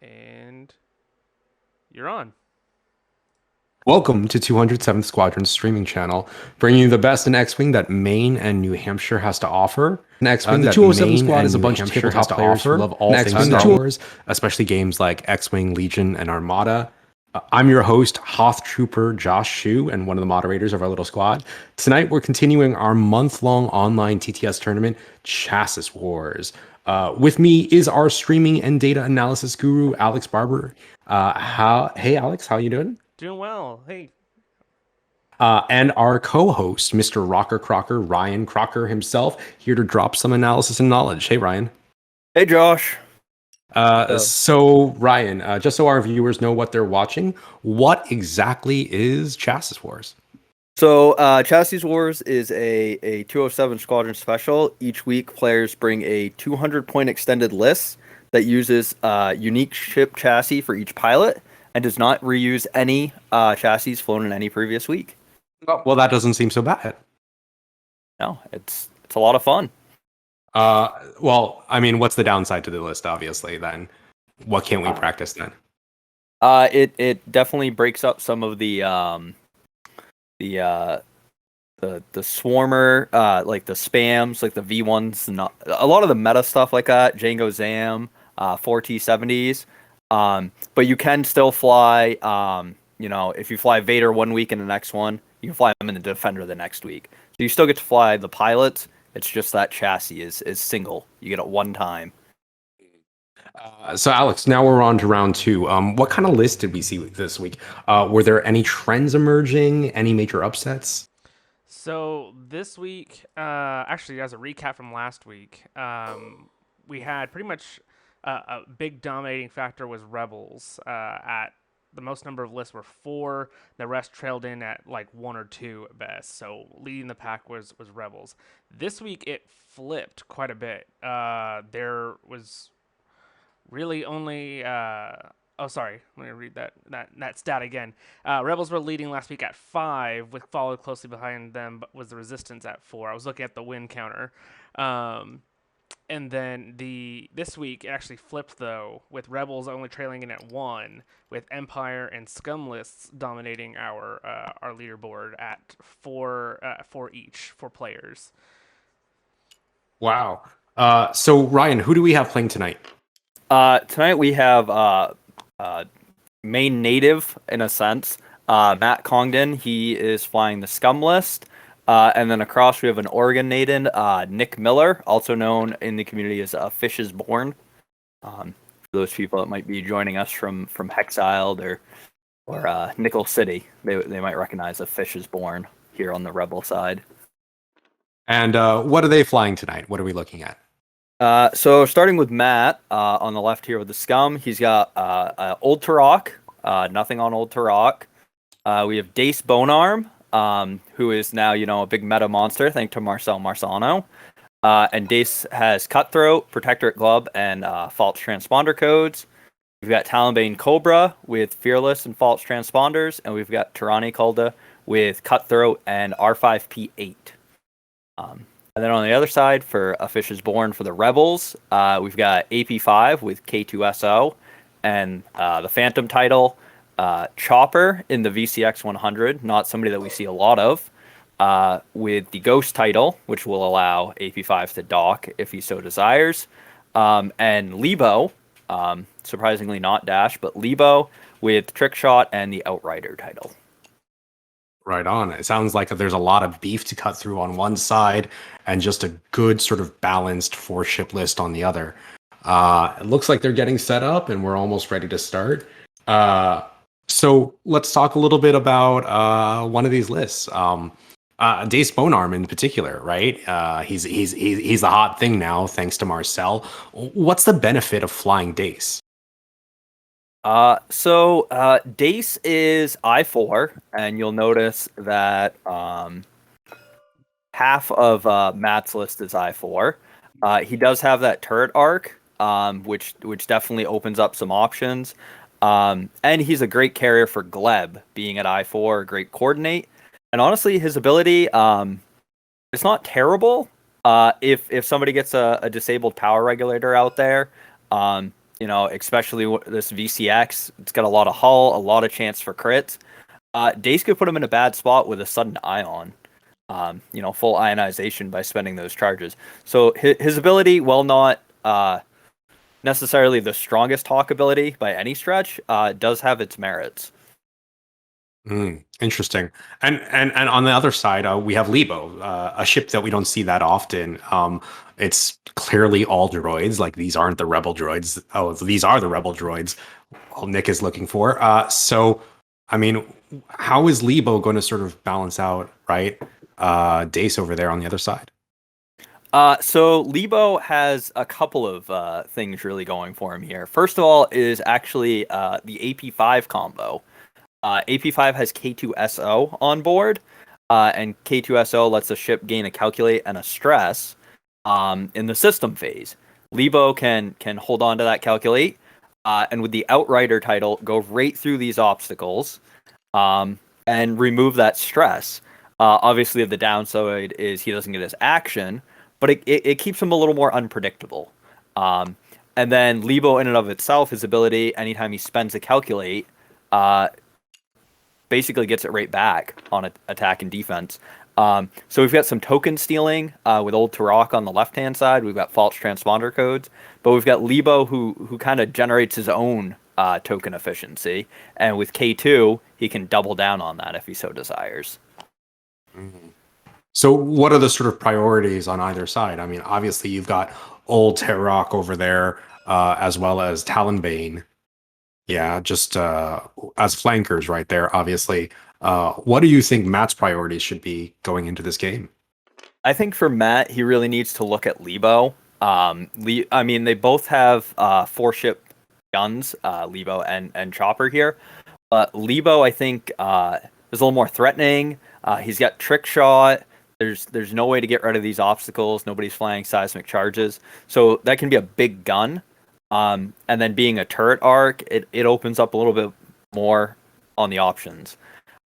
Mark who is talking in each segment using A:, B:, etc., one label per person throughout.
A: And you're on.
B: Welcome to 207th Squadron's streaming channel, bringing you the best in X-Wing that Maine and New Hampshire has to offer. The 207 Squad is a bunch of tabletop players who love all things Star Wars, especially games like X-Wing, Legion, and Armada. I'm your host, Hoth Trooper Josh Shu, and one of the moderators of our little squad. Tonight, we're continuing our month-long online TTS tournament, Chassis Wars. With me is our streaming and data analysis guru, Alex Barber. Hey, Alex, how you doing?
A: Doing well. Hey.
B: And our co-host, Mr. Rocker Crocker, Ryan Crocker himself, here to drop some analysis and knowledge. Hey, Ryan.
C: Hey, Josh.
B: So Ryan, just so our viewers know what they're watching, what exactly is Chassis Wars?
C: So, Chassis Wars is a 207 Squadron special. Each week, players bring a 200-point extended list that uses unique ship chassis for each pilot and does not reuse any chassis flown in any previous week.
B: Well, that doesn't seem so bad.
C: No, it's a lot of fun.
B: Well, I mean, what's the downside to the list? Obviously, then what can't we practice then?
C: It definitely breaks up some of the swarmer, like the spams, like the V1s, not a lot of the meta stuff like that. Django Zam, 4T70s. But you can still fly. If you fly Vader one week and the next one, you can fly him in the Defender the next week. So you still get to fly the pilots. It's just that chassis is single. You get it one time.
B: So, Alex, now we're on to round two. What kind of list did we see this week? Were there any trends emerging? Any major upsets?
A: So this week, actually, as a recap from last week, we had pretty much a big dominating factor was Rebels. At the most number of lists were 4. The rest trailed in at like 1 or 2 at best. So leading the pack was Rebels. This week it flipped quite a bit. There was really only oh sorry, let me read that stat again. Rebels were leading last week at 5, with followed closely behind them was the Resistance at 4. I was looking at the win counter. And then this week it actually flipped though, with Rebels only trailing in at 1, with Empire and Scum lists dominating our leaderboard at 4 each for players.
B: Wow. So Ryan, who do we have playing tonight?
C: Tonight we have Maine native in a sense, Matt Congdon. He is flying the Scum list. And then across we have an Oregon native, Nick Miller, also known in the community as Fish is Born. For those people that might be joining us from Hexiled or Nickel City, they might recognize a Fish is Born here on the Rebel side.
B: And what are they flying tonight? What are we looking at?
C: So starting with Matt on the left here with the Scum, he's got Old Turok, nothing on Old Turok. We have Dace Bonearm, who is now, a big meta monster, thanks to Marcel Marsano. And Dace has Cutthroat, Protectorate Glove, and False Transponder codes. We've got Talonbane Cobra with Fearless and False Transponders, and we've got Tirani Kulda with Cutthroat and R5P8. And then on the other side, for A Fish is Born for the Rebels, we've got AP5 with K2SO, and the Phantom title, Chopper in the VCX 100, not somebody that we see a lot of, with the Ghost title, which will allow AP5 to dock if he so desires, and Lebo, surprisingly not Dash, but Lebo with Trick Shot and the Outrider title.
B: Right on. It sounds like there's a lot of beef to cut through on one side and just a good sort of balanced 4-ship list on the other. It looks like they're getting set up and we're almost ready to start. So let's talk a little bit about one of these lists. Dace Bonearm in particular, right? He's the hot thing now, thanks to Marcel. What's the benefit of flying Dace?
C: So Dace is I4, and you'll notice that half of Matt's list is I4. He does have that turret arc, which definitely opens up some options. And he's a great carrier for Gleb, being at I4, great coordinate. And honestly, his ability, it's not terrible. If somebody gets a disabled power regulator out there, especially this VCX. It's got a lot of hull, a lot of chance for crits. Dace could put him in a bad spot with a sudden ion. Full ionization by spending those charges. So his ability, while not necessarily the strongest Hawk ability by any stretch, does have its merits.
B: Interesting. And on the other side, we have Lebo, a ship that we don't see that often. It's clearly all droids. Like, these aren't the rebel droids. Oh, these are the rebel droids. All Nick is looking for. So, I mean, how is Lebo going to sort of balance out, right? Dace over there on the other side.
C: So Lebo has a couple of things really going for him here. First of all is actually the AP5 combo. AP5 has K2SO on board, and K2SO lets the ship gain a calculate and a stress in the system phase. Lebo can hold on to that calculate, and with the Outrider title, go right through these obstacles and remove that stress. Obviously, the downside is he doesn't get his action, but it keeps him a little more unpredictable. And then Lebo, in and of itself, his ability, anytime he spends a calculate, basically gets it right back on attack and defense. So we've got some token stealing with Old Turok on the left-hand side. We've got false transponder codes, but we've got Lebo who kind of generates his own token efficiency, and with K2 he can double down on that if he so desires.
B: So what are the sort of priorities on either side? I mean, obviously you've got Old Turok over there, as well as Talonbane. Yeah, just as flankers right there, obviously. What do you think Matt's priorities should be going into this game?
C: I think for Matt, he really needs to look at Lebo. I mean, they both have 4-ship guns, Lebo and Chopper here. But Lebo, I think, is a little more threatening. He's got trick shot. There's no way to get rid of these obstacles. Nobody's flying seismic charges. So that can be a big gun. And then being a turret arc, it opens up a little bit more on the options.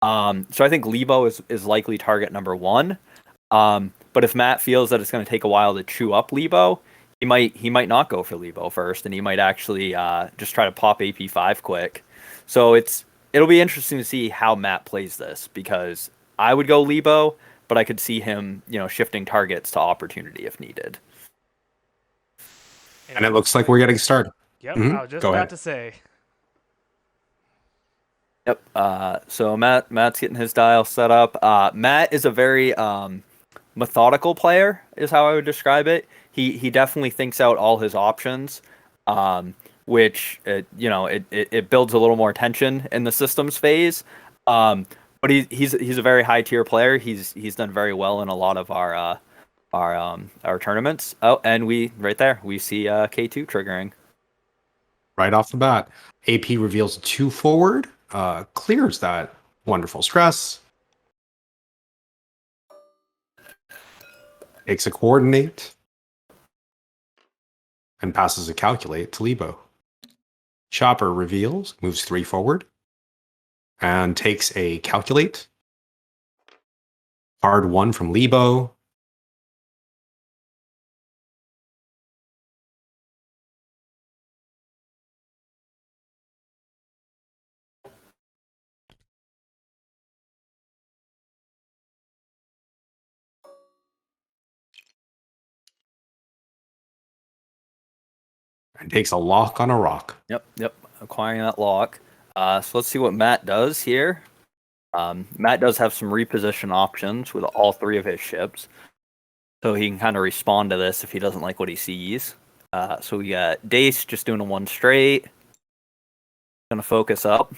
C: So I think Lebo is likely target number one. But if Matt feels that it's going to take a while to chew up Lebo, he might not go for Lebo first, and he might actually just try to pop AP5 quick. So it'll be interesting to see how Matt plays this, because I would go Lebo, but I could see him, shifting targets to opportunity if needed.
B: And it looks like we're getting started.
A: Yep, I was just about to say.
C: Yep. So Matt's getting his dial set up. Matt is a very methodical player, is how I would describe it. He definitely thinks out all his options, which it builds a little more tension in the systems phase. But he's a very high tier player. He's done very well in a lot of our tournaments. Oh, and we see K2 triggering
B: right off the bat. AP reveals 2 forward, clears that wonderful stress, takes a coordinate, and passes a calculate to Lebo. Chopper reveals, moves 3 forward, and takes a calculate. Hard 1 from Lebo. And takes a lock on a rock.
C: Yep. Acquiring that lock. So let's see what Matt does here. Matt does have some reposition options with all 3 of his ships, so he can kind of respond to this if he doesn't like what he sees. So we got Dace just doing a 1 straight. Gonna focus up.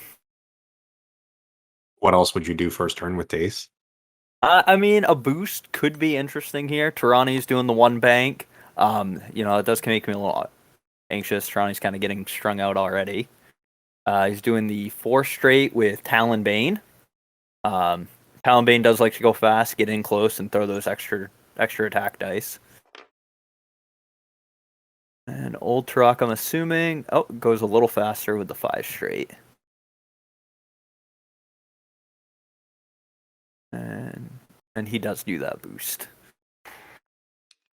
B: What else would you do first turn with Dace?
C: I mean, a boost could be interesting here. Tirani's doing the 1 bank. It does make me a little anxious. Tirani's kind of getting strung out already. He's doing the 4 straight with Talonbane. Talonbane does like to go fast, get in close, and throw those extra attack dice. And Old Turok, I'm assuming, goes a little faster with the 5 straight. And he does do that boost.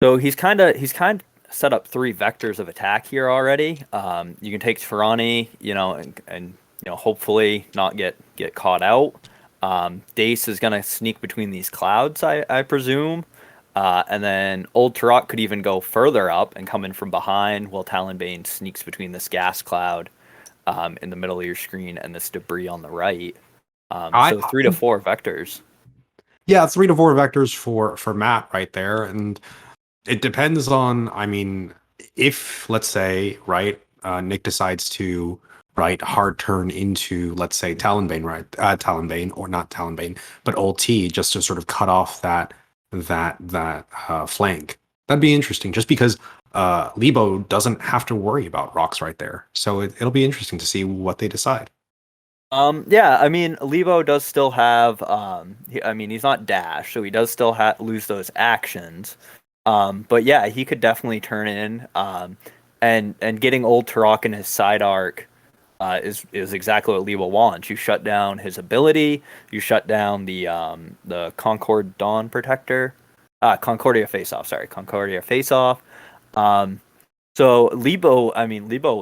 C: So he's kind of set up 3 vectors of attack here already. You can take Tirani, and hopefully not get caught out. Dace is gonna sneak between these clouds, I presume. And then Old Turok could even go further up and come in from behind, while Talonbane sneaks between this gas cloud in the middle of your screen and this debris on the right. So 3 to 4 vectors.
B: Yeah, 3 to 4 vectors for Matt right there, and it depends on. I mean, if let's say Nick decides to hard turn into, let's say, Talonbane, Talonbane, or not Talonbane, but Old T, just to sort of cut off that flank. That'd be interesting, just because Lebo doesn't have to worry about rocks right there. So it'll be interesting to see what they decide.
C: Yeah, I mean, Lebo does still have. He's not dash, so he does still lose those actions. But yeah, he could definitely turn in. And getting Old Turok in his side arc is exactly what Lebo wants. You shut down his ability. You shut down the Concord Dawn Protector, Concordia Face Off. Sorry, Concordia Face Off. So Lebo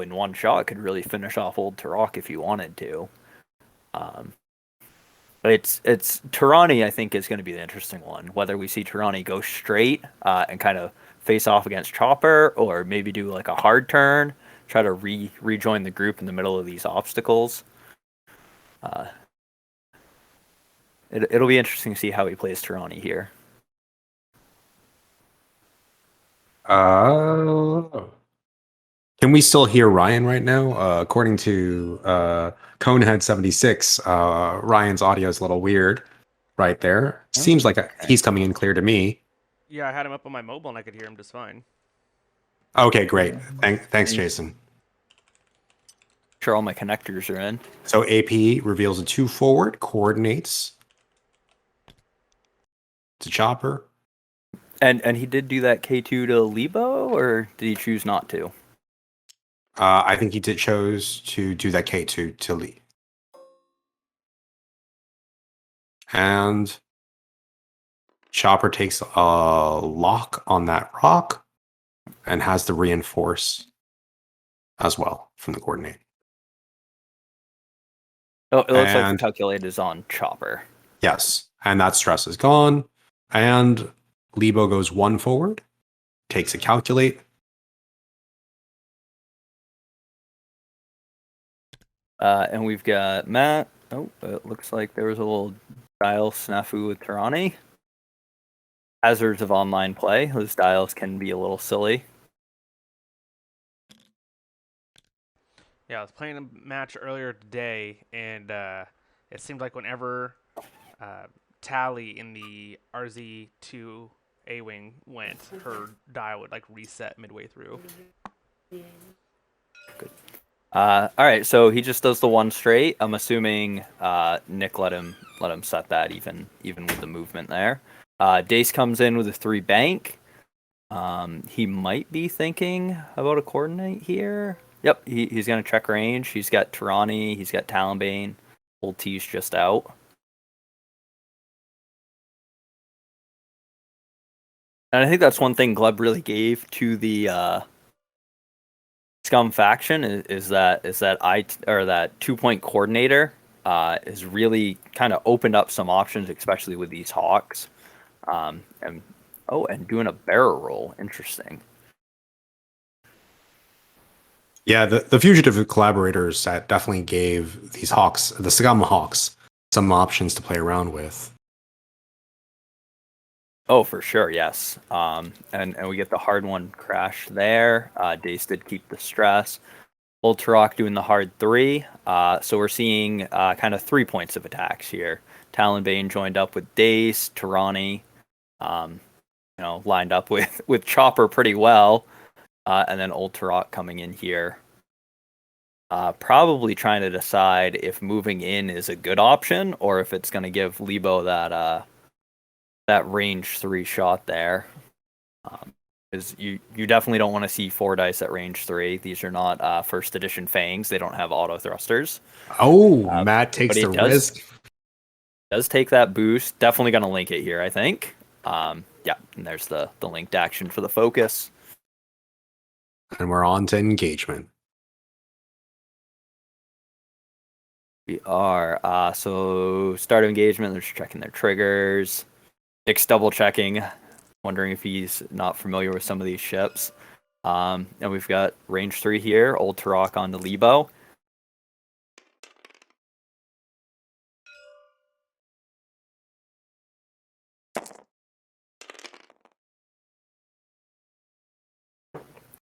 C: in one shot could really finish off Old Turok if you wanted to. But it's Tirani, I think, is going to be the interesting one. Whether we see Tirani go straight and kind of face off against Chopper, or maybe do like a hard turn, try to rejoin the group in the middle of these obstacles. It'll be interesting to see how he plays Tirani here.
B: Can we still hear Ryan right now? According to Conehead76, Ryan's audio is a little weird right there. Seems like he's coming in clear to me.
A: Yeah, I had him up on my mobile and I could hear him just fine.
B: Okay, great. Thanks, Jason.
C: Sure, all my connectors are in.
B: So AP reveals a 2 forward, coordinates to Chopper.
C: And he did do that K2 to Lebo, or did he choose not to?
B: I think he chose to do that K2 to Lee. And Chopper takes a lock on that rock and has the reinforce as well from the coordinate.
C: Oh, it looks like the calculate is on Chopper.
B: Yes, and that stress is gone. And Lebo goes 1 forward, takes a calculate.
C: And we've got Matt. Oh, it looks like there was a little dial snafu with Tirani. Hazards of online play. Those dials can be a little silly.
A: Yeah, I was playing a match earlier today, and it seemed like whenever Tally in the RZ2 A-Wing went, her dial would like reset midway through.
C: Good. All right, so he just does the 1 straight. I'm assuming Nick let him set that even with the movement there. Dace comes in with a 3 bank. He might be thinking about a coordinate here. Yep, he's going to check range. He's got Tirani. He's got Talonbane. Old T's just out. And I think that's one thing Gleb really gave to the Scum faction is that 2-point coordinator has really kind of opened up some options, especially with these Hawks. And doing a barrel roll. Interesting.
B: Yeah, the fugitive collaborators that definitely gave these Hawks, the Scum Hawks, some options to play around with.
C: Oh, for sure, yes. And we get the hard 1 crash there. Dace did keep the stress. Old Turok doing the hard 3. So we're seeing kind of 3 points of attacks here. Talonbane joined up with Dace, Tirani, lined up with Chopper pretty well. And then Old Turok coming in here. Probably trying to decide if moving in is a good option, or if it's going to give Lebo that range 3 shot there. Because you definitely don't want to see 4 dice at range 3. These are not first edition Fangs. They don't have auto thrusters.
B: Oh, Matt takes the risk.
C: Does take that boost. Definitely going to link it here, I think. Yeah, and there's the linked action for the focus.
B: And we're on to engagement.
C: We are. So start of engagement, they're just checking their triggers. Nick's double checking, wondering if he's not familiar with some of these ships. And we've got range 3 here, Old Turok on the Lebo.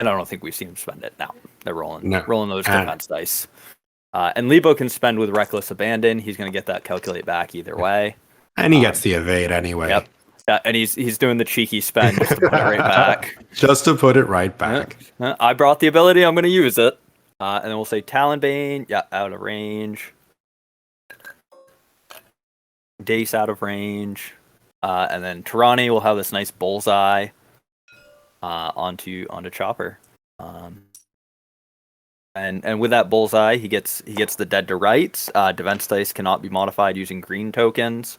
C: And I don't think we've seen him spend it now. They're rolling those defense dice. And Lebo can spend with Reckless Abandon. He's going to get that calculate back either way.
B: And he gets the evade anyway.
C: Yep. And he's doing the cheeky spend just to put it right back.
B: Just to put it right back.
C: I brought the ability. I'm going to use it. And then we'll say Talonbane. Yeah, out of range. Dace out of range. And then Tirani will have this nice bullseye onto Chopper. And with that bullseye, he gets the dead to rights. Defense dice cannot be modified using green tokens.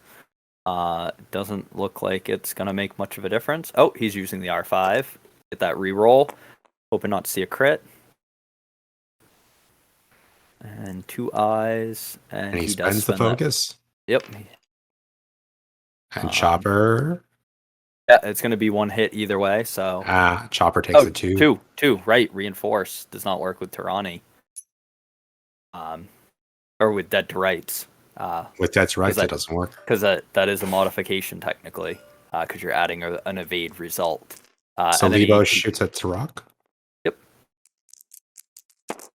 C: Doesn't look like it's gonna make much of a difference. Oh, he's using the R5. Get that reroll. Hoping not to see a crit. And 2 eyes, and
B: he spends the focus.
C: Yep.
B: And Chopper.
C: Yeah, it's going to be 1 hit either way, so...
B: Chopper takes a 2.
C: 2, right. Reinforce does not work with Tirani. Or with Dead to Rights.
B: With Dead to Rights, it doesn't work.
C: Because that is a modification, technically. Because you're adding an evade result.
B: So Lebo shoots at Turok?
C: Yep.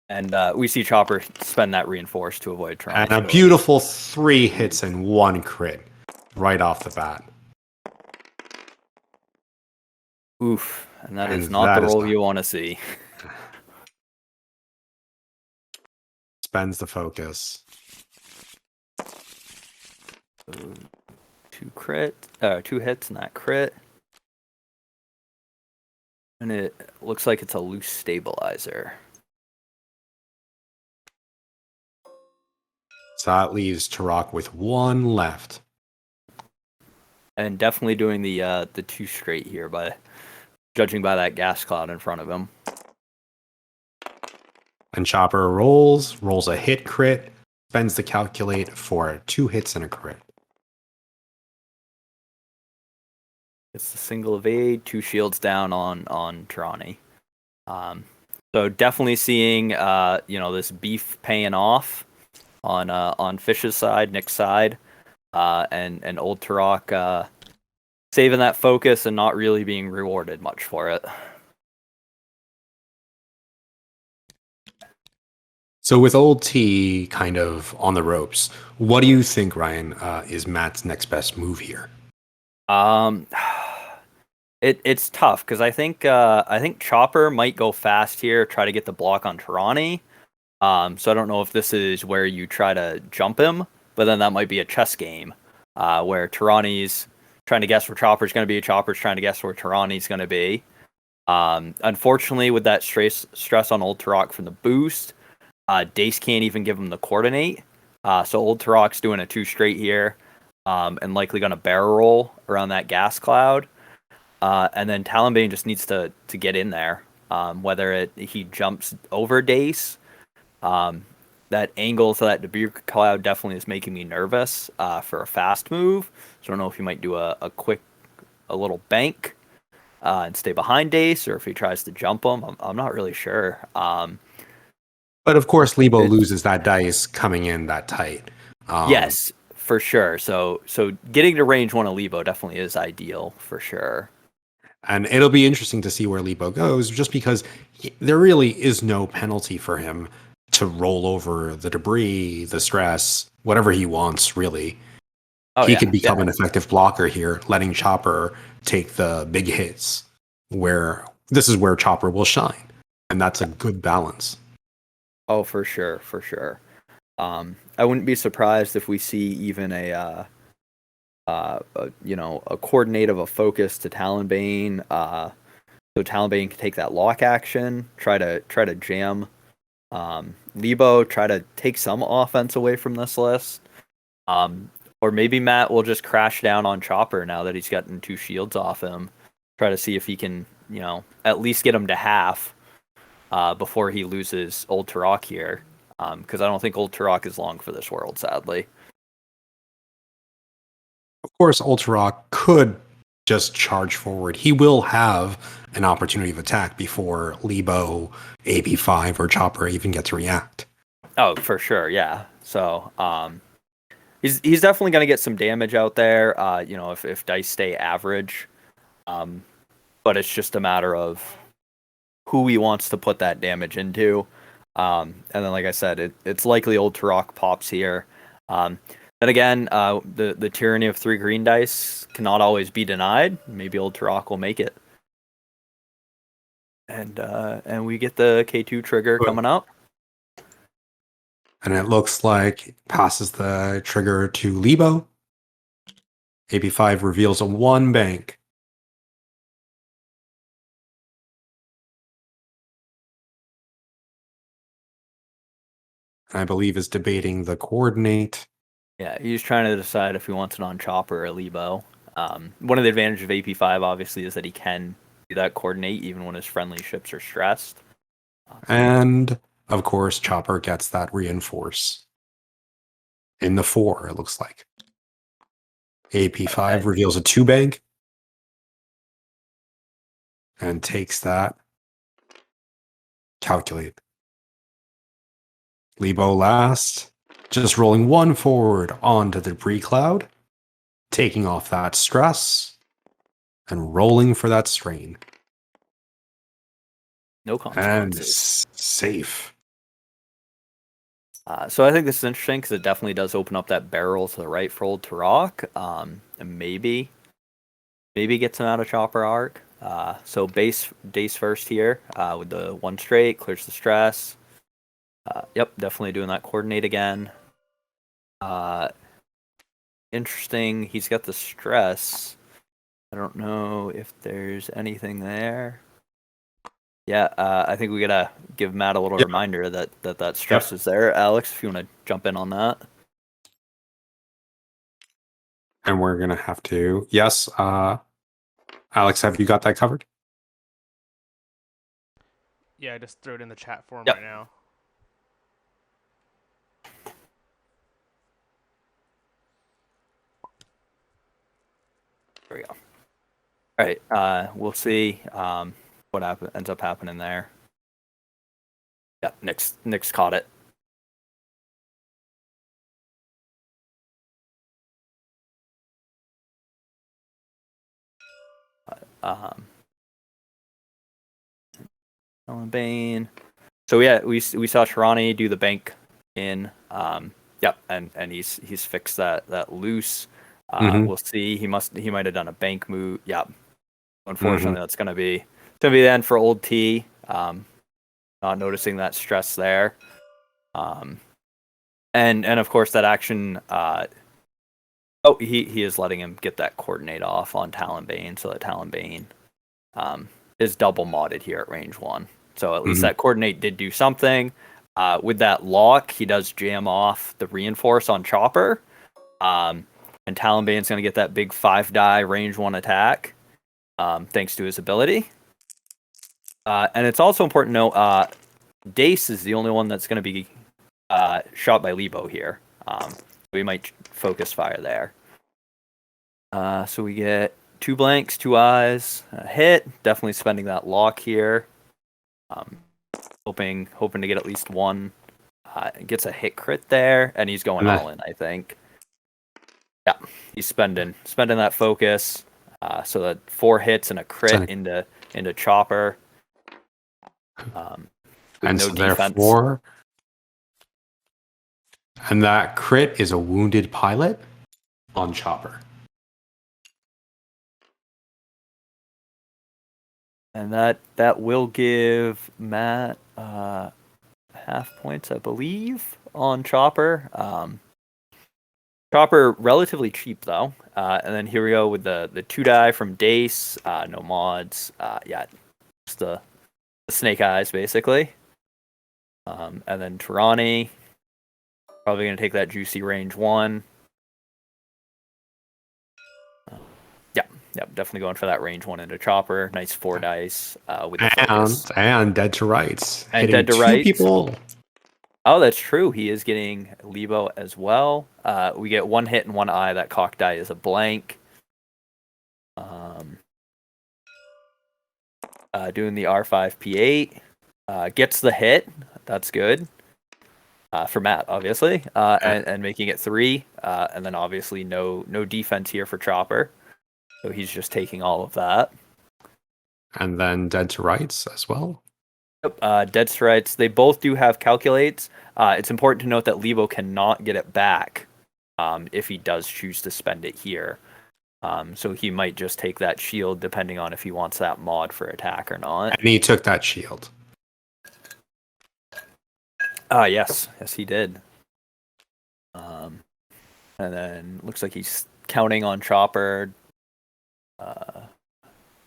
C: And we see Chopper spend that Reinforce to avoid Tirani.
B: And a beautiful 3 hits and 1 crit. Right off the bat.
C: Oof, and that is not the roll you want to see.
B: Spends the focus.
C: 2 hits and that crit. And it looks like it's a loose stabilizer.
B: So that leaves Turok with 1 left.
C: And definitely doing the 2 straight here, judging by that gas cloud in front of him.
B: And Chopper rolls a hit crit, spends the calculate for 2 hits and a crit.
C: It's the single evade, 2 shields down on Tirani. So definitely seeing this beef paying off on Fish's side, Nick's side. And Old Turok saving that focus and not really being rewarded much for it.
B: So with Old T kind of on the ropes, what do you think, Ryan, is Matt's next best move here?
C: It's tough because I think Chopper might go fast here, try to get the block on Tirani. So I don't know if this is where you try to jump him. But then that might be a chess game where Tirani's trying to guess where Chopper's going to be. Chopper's trying to guess where Tirani's going to be. Unfortunately, with that stress on Old Turok from the boost, Dace can't even give him the coordinate. So Old Turok's doing a 2 straight here and likely going to barrel roll around that gas cloud. And then Talonbane just needs to get in there, whether he jumps over Dace. That angle to that debris cloud definitely is making me nervous for a fast move. So I don't know if he might do a little bank and stay behind Dace, or if he tries to jump him. I'm not really sure.
B: But of course, Lebo loses that dice coming in that tight.
C: Yes, for sure. So getting to range 1 of Lebo definitely is ideal for sure.
B: And it'll be interesting to see where Lebo goes, just because there really is no penalty for him to roll over the debris, the stress, whatever he wants, really. He could become an effective blocker here, letting Chopper take the big hits, where this is where Chopper will shine. And that's a good balance.
C: Oh, for sure. I wouldn't be surprised if we see even a coordinate of a focus to Talonbane. So Talonbane can take that lock action, try to jam Lebo, try to take some offense away from this list. Or maybe Matt will just crash down on Chopper now that he's gotten 2 shields off him. Try to see if he can, at least get him to half. before he loses Old Turok here, because I don't think Old Turok is long for this world, sadly.
B: Of course, Ultrarok could just charge forward. He will have an opportunity of attack before Lebo, AB5, or Chopper even get to react.
C: Oh, for sure, yeah. So, he's definitely going to get some damage out there. If dice stay average, but it's just a matter of who he wants to put that damage into. And then, like I said, it's likely Old Turok pops here. Then again, the tyranny of 3 green dice cannot always be denied. Maybe Old Turok will make it. And we get the K2 trigger coming up.
B: And it looks like it passes the trigger to Lebo. AB5 reveals a 1 bank. And I believe is debating the coordinate.
C: Yeah, he's trying to decide if he wants it on Chopper or Lebo. One of the advantages of AP5, obviously, is that he can do that coordinate even when his friendly ships are stressed.
B: And, of course, Chopper gets that reinforce. In the 4, it looks like. AP5 reveals a 2 bank. And takes that. Calculate. Lebo last. Just rolling 1 forward onto the debris cloud. Taking off that stress. And rolling for that strain.
C: No consequences.
B: And safe.
C: So I think this is interesting because it definitely does open up that barrel to the right for Old Turok. And maybe gets him out of Chopper Arc. So Dace first here with the 1 straight, clears the stress. Yep, definitely doing that coordinate again. Interesting, he's got the stress. I don't know if there's anything there. Yeah, I think we gotta give Matt a little reminder that stress is there. Alex, if you want to jump in on that.
B: And we're gonna have to, yes, Alex, have you got that covered?
A: Yeah, I just threw it in the chat for him
C: Yep.
A: right now.
C: There we go. All right, we'll see what ends up happening there. Yep, Nick's caught it. Bane. So yeah, we saw Shirani do the bank in. Yep, and he's fixed that loose. We'll see. He might have done a bank move. Yep. Unfortunately, that's gonna be the end for Old T. Not noticing that stress there. And of course that action. He is letting him get that coordinate off on Talonbane, so that Talonbane is double modded here at range 1. So at least that coordinate did do something. With that lock, he does jam off the reinforce on Chopper. And Talonbane's going to get that big 5-die range 1 attack, thanks to his ability. And it's also important to note, Dace is the only one that's going to be shot by Lebo here. We might focus fire there. So we get 2 blanks, 2 eyes, a hit. Definitely spending that lock here. Hoping to get at least 1. Gets a hit crit there, and he's going all in, I think. Yeah, he's spending that focus. So that 4 hits and a crit into Chopper.
B: And
C: no
B: so
C: defense.
B: therefore, and that crit is a wounded pilot on Chopper.
C: And that will give Matt half points, I believe, on Chopper. Chopper relatively cheap though. And then here we go with the 2-die from Dace. No mods. Yeah, just the snake eyes basically. And then Tirani, probably gonna take that juicy range 1. Yep, definitely going for that range 1 into chopper. Nice 4 dice with the focus.
B: And dead to rights.
C: And
B: hitting
C: dead to
B: 2
C: rights.
B: people.
C: Oh, that's true. He is getting Lebo as well. We get 1 hit and 1 eye. That cock die is a blank. Doing the R5 P8. Gets the hit. That's good. For Matt, obviously. And making it 3. And then obviously no defense here for Chopper. So he's just taking all of that.
B: And then dead to rights as well.
C: Yep, dead to rights. They both do have calculates. It's important to note that Lebo cannot get it back if he does choose to spend it here. So he might just take that shield depending on if he wants that mod for attack or not.
B: And he took that shield.
C: Yes, he did. And then looks like he's counting on Chopper.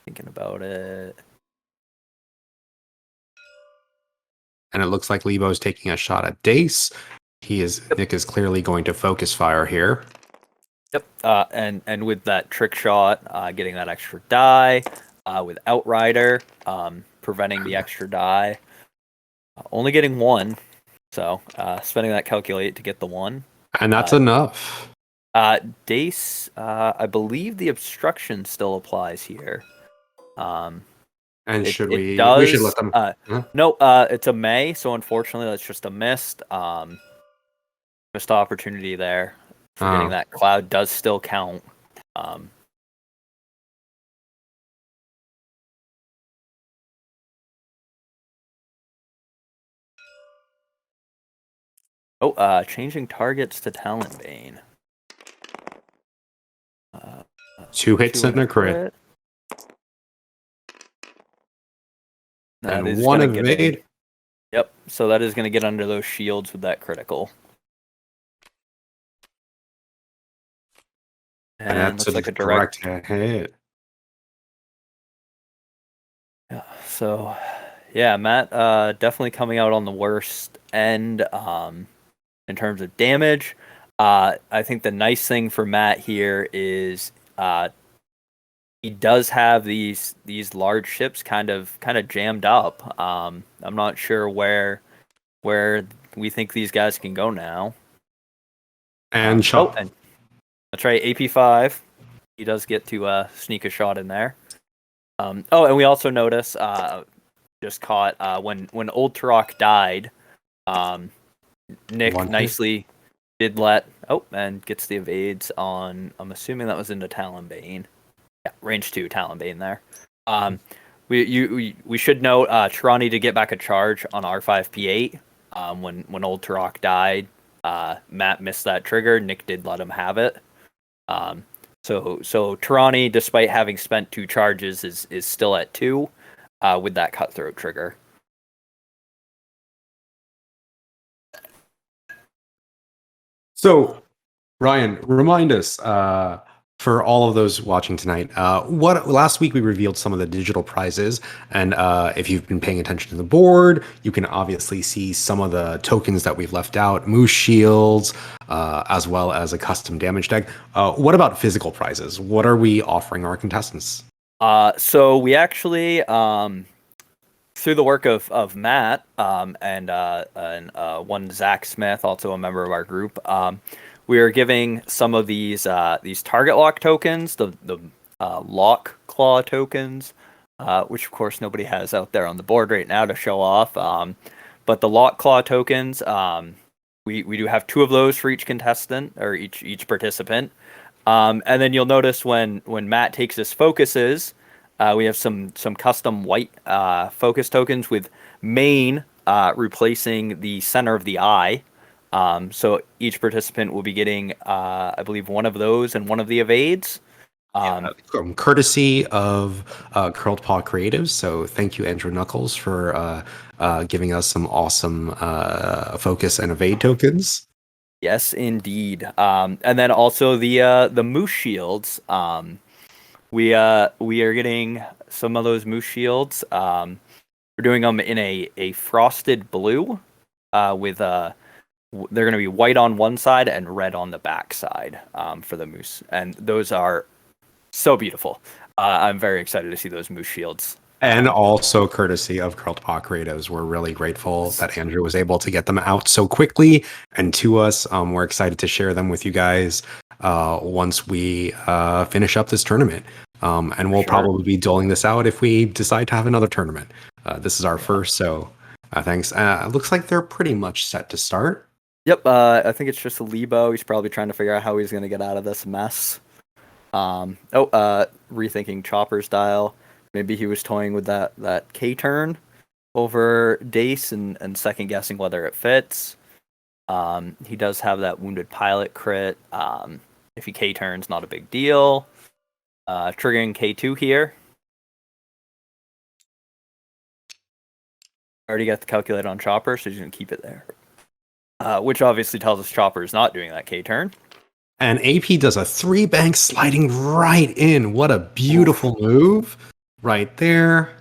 C: Thinking about it.
B: And it looks like Lebo's taking a shot at Dace. Nick is clearly going to focus fire here.
C: Yep. And with that trick shot, getting that extra die, with Outrider, preventing the extra die. Only getting 1. So spending that calculate to get the 1.
B: And that's enough.
C: Dace, I believe the obstruction still applies here.
B: And
C: we
B: should let them.
C: No, it's a May, so unfortunately that's just a missed opportunity there. For getting that cloud does still count. Changing targets to Talonbane.
B: 2 hits and a crit. And 1 evade.
C: Yep, so that is going to get under those shields with that critical.
B: And that's like a direct hit.
C: Yeah, so yeah, Matt definitely coming out on the worst end in terms of damage. I think the nice thing for Matt here is he does have these large ships kind of jammed up. I'm not sure where we think these guys can go now.
B: And shot.
C: And that's right, AP5. He does get to sneak a shot in there. And we also notice just caught when Old Turok died. Nick nicely did let and gets the evades on. I'm assuming that was into Talonbane. Yeah, range 2 Talonbane there. We should note Tirani did get back a charge on R5 P8 when Old Turok died. Matt missed that trigger. Nick did let him have it. So Tirani, despite having spent 2 charges, is still at 2 with that cutthroat trigger.
B: So, Ryan, remind us for all of those watching tonight. What last week we revealed some of the digital prizes, and if you've been paying attention to the board, you can obviously see some of the tokens that we've left out: moose shields, as well as a custom damage deck. What about physical prizes? What are we offering our contestants?
C: So we actually, through the work of Matt and one Zach Smith, also a member of our group, we are giving some of these target lock tokens, the lock claw tokens, which of course nobody has out there on the board right now to show off. But the lock claw tokens, we do have 2 of those for each contestant or each participant. And then you'll notice when Matt takes his focuses, we have some custom white focus tokens with main replacing the center of the eye. So each participant will be getting, I believe, 1 of those and 1 of the evades.
B: Courtesy of Curled Paw Creatives. So thank you, Andrew Knuckles, for giving us some awesome focus and evade tokens.
C: Yes, indeed. And then also the moose shields. We are getting some of those moose shields. We're doing them in a frosted blue with they're going to be white on one side and red on the back side for the moose, and those are so beautiful. I'm very excited to see those moose shields.
B: And also courtesy of Curled Paw Creatives, we're really grateful that Andrew was able to get them out so quickly and to us. We're excited to share them with you guys once we finish up this tournament. And we'll probably be doling this out if we decide to have another tournament. This is our first, so thanks. It looks like they're pretty much set to start.
C: Yep, I think it's just a Lebo. He's probably trying to figure out how he's going to get out of this mess. Rethinking Chopper's dial. Maybe he was toying with that K-turn over Dace and second guessing whether it fits. He does have that Wounded Pilot crit. If he K-turns, not a big deal. Triggering K2 here. Already got the calculator on Chopper, so he's going to keep it there. Which obviously tells us Chopper is not doing that K-turn.
B: And AP does a 3-bank sliding right in. What a beautiful move. Right there.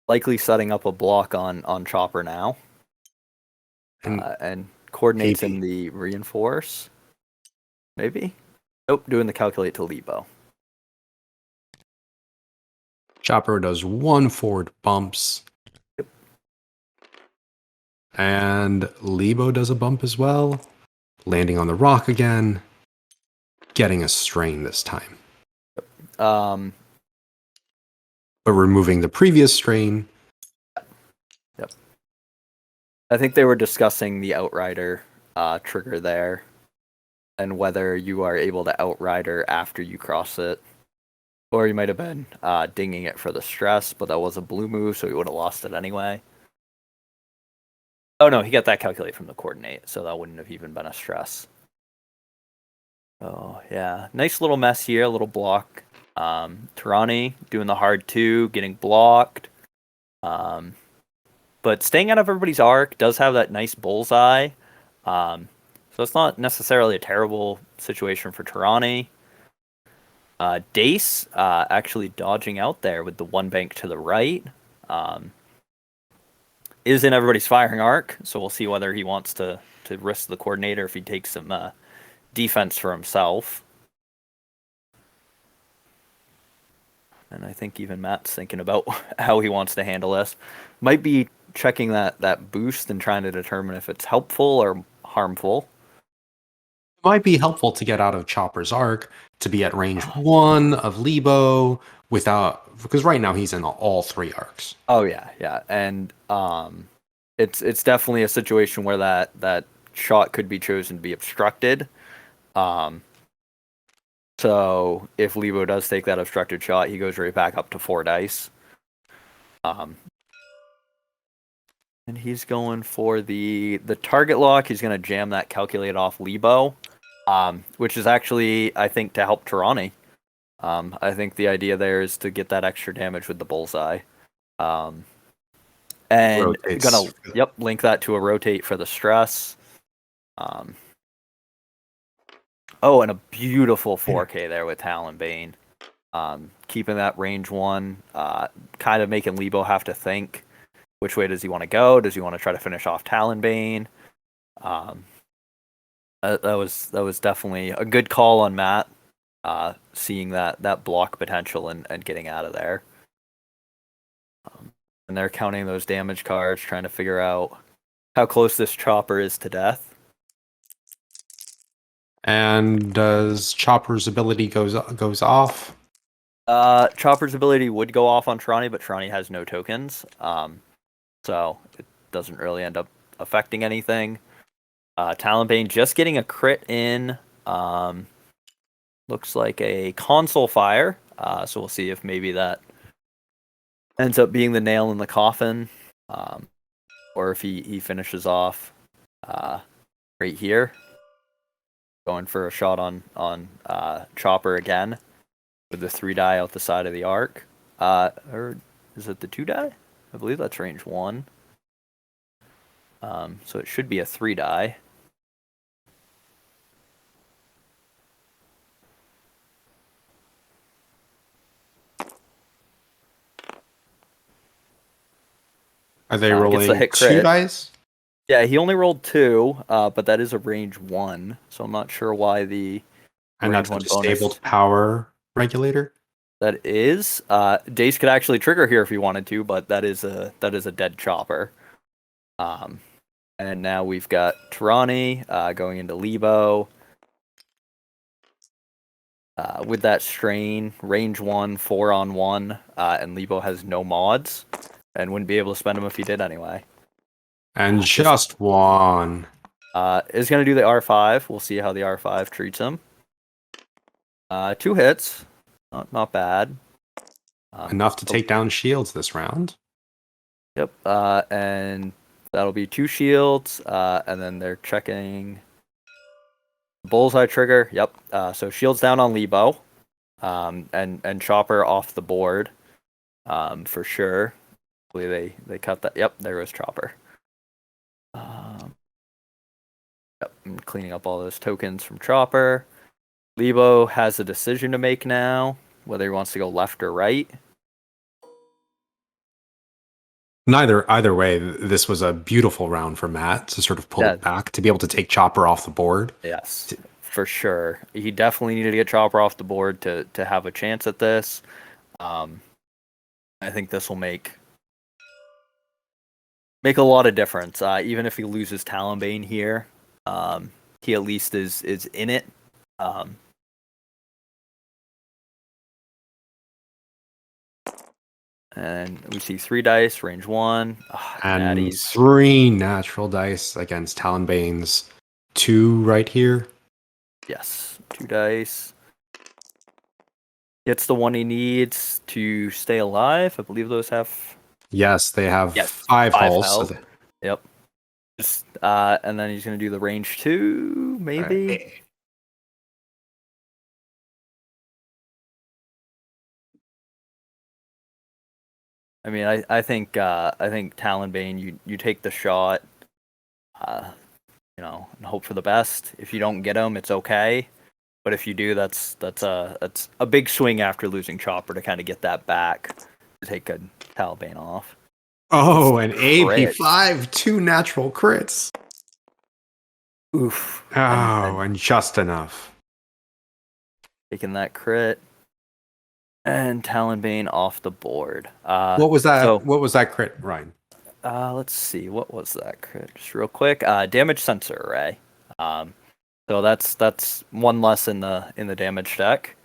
C: Likely setting up a block on Chopper now. And coordinates in the reinforce. Maybe? Nope, doing the calculate to Lebo.
B: Chopper does 1 forward bumps.
C: Yep.
B: And Lebo does a bump as well. Landing on the rock again. Getting a strain this time. But removing the previous strain.
C: Yep. I think they were discussing the Outrider trigger there. And whether you are able to Outrider after you cross it. Or you might have been dinging it for the stress, but that was a blue move, so he would have lost it anyway. Oh no, he got that calculate from the coordinate, so that wouldn't have even been a stress. Oh yeah, nice little mess here, a little block. Tirani doing the hard 2, getting blocked. But staying out of everybody's arc, does have that nice bullseye. So it's not necessarily a terrible situation for Tirani. Dace actually dodging out there with the 1 bank to the right. Is in everybody's firing arc, so we'll see whether he wants to risk the coordinator if he takes some defense for himself. And I think even Matt's thinking about how he wants to handle this. Might be checking that boost and trying to determine if it's helpful or harmful.
B: It might be helpful to get out of Chopper's arc, to be at range 1 of Lebo because right now he's in all 3 arcs.
C: Oh yeah. And it's definitely a situation where that shot could be chosen to be obstructed. So if Lebo does take that obstructed shot, he goes right back up to 4 dice. And he's going for the target lock. He's going to jam that calculate off Lebo, which is actually, I think, to help Tirani. I think the idea there is to get that extra damage with the bullseye. And
B: Rotates.
C: gonna link that to a rotate for the stress. And a beautiful 4K there with Talonbane. Keeping that range 1, kind of making Lebo have to think which way does he want to go. Does he want to try to finish off Talonbane? That was definitely a good call on Matt, seeing that block potential and getting out of there. And they're counting those damage cards, trying to figure out how close this Chopper is to death.
B: And does Chopper's ability goes off?
C: Chopper's ability would go off on Tirani, but Tirani has no tokens. So it doesn't really end up affecting anything. Talonbane just getting a crit in. Looks like a console fire. So we'll see if maybe that ends up being the nail in the coffin. Or if he finishes off right here. Going for a shot on Chopper again. With the 3 die out the side of the arc. Or is it the 2 die? I believe that's range 1. So it should be a 3 die.
B: Are they rolling 2 dice?
C: Yeah, he only rolled 2, but that is a range 1, so I'm not sure why the
B: and that's a disabled power regulator?
C: That is. Dace could actually trigger here if he wanted to, but that is a dead chopper. And now we've got Tirani going into Lebo. With that strain, range 1, 4-on-1, and Lebo has no mods, and wouldn't be able to spend them if he did anyway.
B: And just one.
C: Is going to do the R5. We'll see how the R5 treats him. 2 hits. Not bad.
B: Enough to take down shields this round.
C: Yep. And that'll be 2 shields. And then they're checking bullseye trigger. Yep. So shields down on Lebo. And Chopper off the board. For sure. Hopefully they cut that. Yep. There goes Chopper. Yep. I'm cleaning up all those tokens from Chopper. Lebo has a decision to make now, whether he wants to go left or right.
B: Either way, this was a beautiful round for Matt to sort of pull it back, to be able to take Chopper off the board.
C: Yes, for sure. He definitely needed to get Chopper off the board to have a chance at this. I think this will make a lot of difference. Even if he loses Talonbane here, he at least is in it. And we see 3 dice, range 1.
B: And
C: natties.
B: 3 natural dice against Talonbane's 2 right here.
C: Yes, 2 dice. Gets the one he needs to stay alive. I believe those have...
B: Yes, they have 5 hulls. So
C: Yep. And then he's going to do the range 2, maybe? Right. I mean, I think Talonbane, you take the shot, and hope for the best. If you don't get him, it's okay. But if you do, that's a big swing after losing Chopper to kind of get that back to take a Talonbane off.
B: Oh, an AP5, 2 natural crits.
C: Oof.
B: Oh, and just enough.
C: Taking that crit. And Talonbane off the board.
B: What was that? What was that crit, Ryan?
C: Let's see. What was that crit? Just real quick. Damage sensor array. So that's 1 less in the damage deck.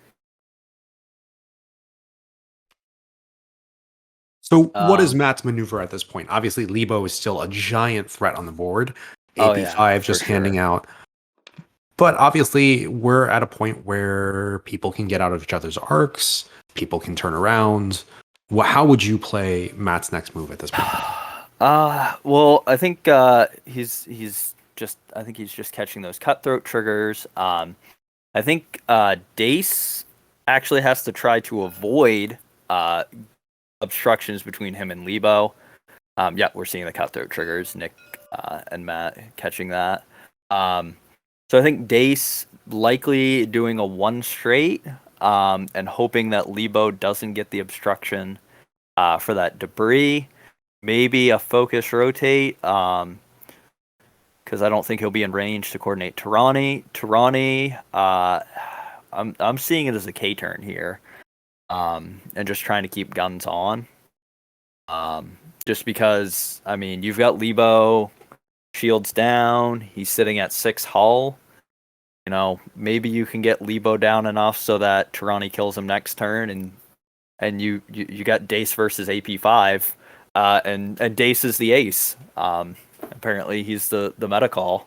B: So what is Matt's maneuver at this point? Obviously, Lebo is still a giant threat on the board. AP5 just handing out. But obviously, we're at a point where people can get out of each other's arcs. People can turn around. How would you play Matt's next move at this point?
C: Well, I think he's just catching those cutthroat triggers. I think Dace actually has to try to avoid obstructions between him and Lebo. Yeah, we're seeing the cutthroat triggers. Nick and Matt catching that. So I think Dace likely doing a 1 straight. And hoping that Lebo doesn't get the obstruction for that debris. Maybe a focus rotate, because I don't think he'll be in range to coordinate Tirani. I'm seeing it as a K turn here, and just trying to keep guns on. Just because, I mean, you've got Lebo, shields down. He's sitting at 6 hull. Maybe you can get Lebo down enough so that Tirani kills him next turn, and you got Dace versus AP5, and Dace is the ace. Apparently, he's the meta call.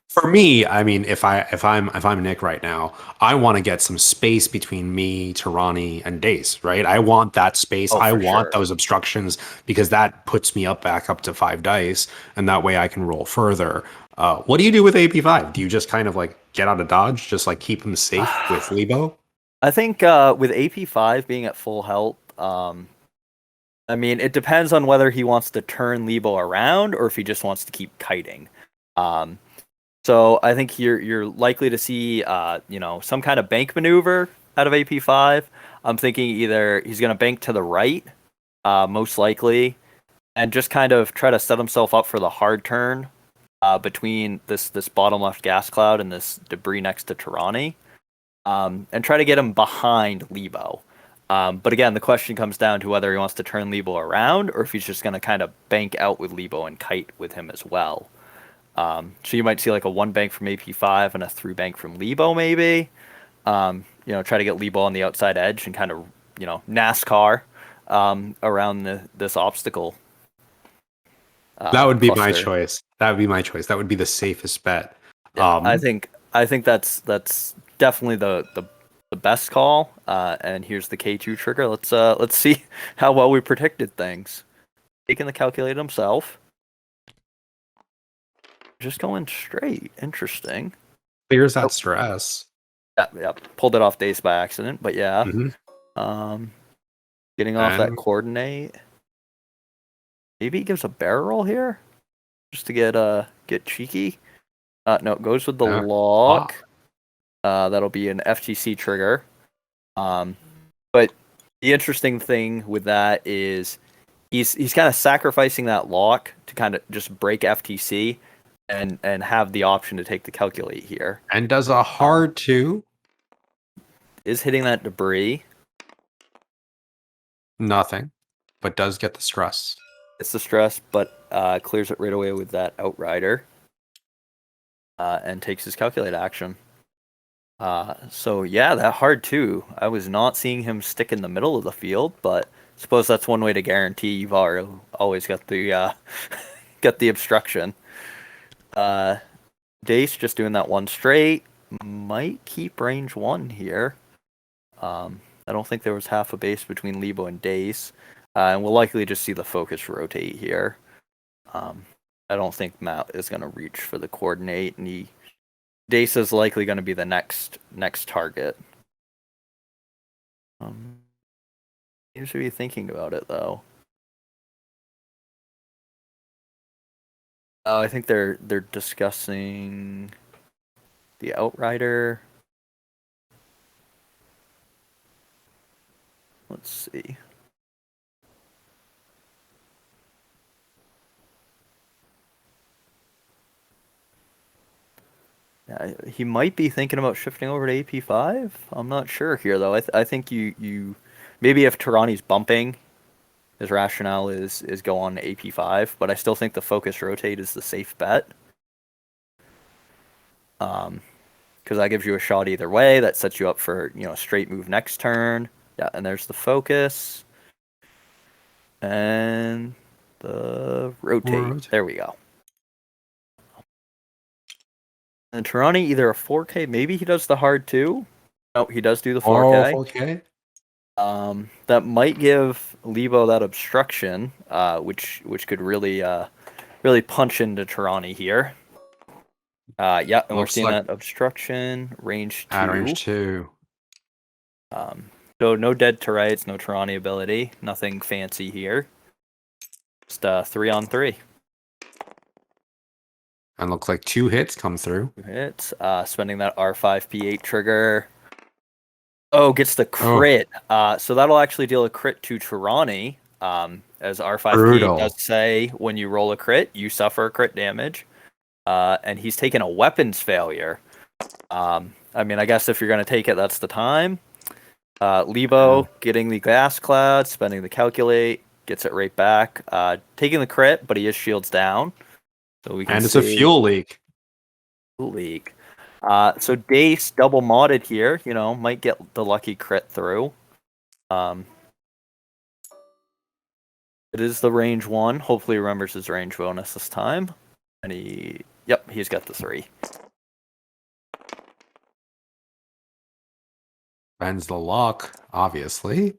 B: For me, I mean, if I'm Nick right now, I want to get some space between me, Tirani, and Dace. Right? I want that space. I want those obstructions because that puts me back up to 5 dice, and that way I can roll further. What do you do with AP5? Do you just kind of get out of dodge, just keep him safe with Lebo?
C: I think with AP5 being at full health, I mean, it depends on whether he wants to turn Lebo around or if he just wants to keep kiting. So I think you're likely to see some kind of bank maneuver out of AP5. I'm thinking either he's going to bank to the right, most likely, and just kind of try to set himself up for the hard turn. Between this bottom left gas cloud and this debris next to Tirani. and try to get him behind Lebo. But again, the question comes down to whether he wants to turn Lebo around or if he's just going to kind of bank out with Lebo and kite with him as well. So you might see like a 1 bank from AP5 and a 3 bank from Lebo maybe. Try to get Lebo on the outside edge and kind of, NASCAR around this obstacle.
B: That would be my choice. That would be my choice. That would be the safest bet.
C: Yeah, I think that's definitely the best call. And here's the K2 trigger. Let's see how well we predicted things. Taking the calculator himself. Just going straight. Interesting.
B: Clears that stress.
C: Yeah. Pulled it off Dace by accident, but yeah.
B: Mm-hmm.
C: Getting off that coordinate. Maybe he gives a barrel roll here, just to get cheeky. No, it goes with the lock. That'll be an FTC trigger. But the interesting thing with that is he's kind of sacrificing that lock to kind of just break FTC and have the option to take the calculate here.
B: And does a hard 2.
C: Is hitting that debris.
B: Nothing, but does get the stress.
C: It's the stress, but clears it right away with that Outrider. And takes his calculate action. So yeah, that hard 2. I was not seeing him stick in the middle of the field, but I suppose that's one way to guarantee you've always got the got the obstruction. Dace just doing that 1 straight might keep range 1 here. I don't think there was half a base between Lebo and Dace, and we'll likely just see the focus rotate here. I don't think Matt is going to reach for the coordinate, and Dace is likely going to be the next target. You should be thinking about it though. I think they're discussing the Outrider. Let's see. He might be thinking about shifting over to AP5. I'm not sure here, though. I think you maybe if Tirani's bumping, his rationale is go on to AP5, but I still think the focus rotate is the safe bet. Because that gives you a shot either way. That sets you up for straight move next turn. Yeah, and there's the focus. And the rotate. There we go. And Tirani either a 4K, maybe he does the hard 2. No, he does do the 4K.
B: Oh, 4K.
C: That might give Lebo that obstruction, which could really punch into Tirani here. Yeah, and we're seeing that obstruction range 2.
B: At range 2.
C: So no dead turrets, no Tirani ability, nothing fancy here. Just 3-on-3.
B: And looks like 2 hits come through.
C: 2 hits. Spending that R5 P8 trigger. Oh, gets the crit. So that'll actually deal a crit to Tirani. As R5 P8 does say, when you roll a crit, you suffer crit damage. And he's taken a weapons failure. I mean, I guess if you're going to take it, that's the time. Lebo getting the gas cloud, spending the calculate, gets it right back. Taking the crit, but he is shields down. So we can
B: and it's a fuel leak.
C: So Dace double modded here, might get the lucky crit through. It is the range 1. Hopefully he remembers his range bonus this time. And he's got the 3.
B: Bends the luck, obviously.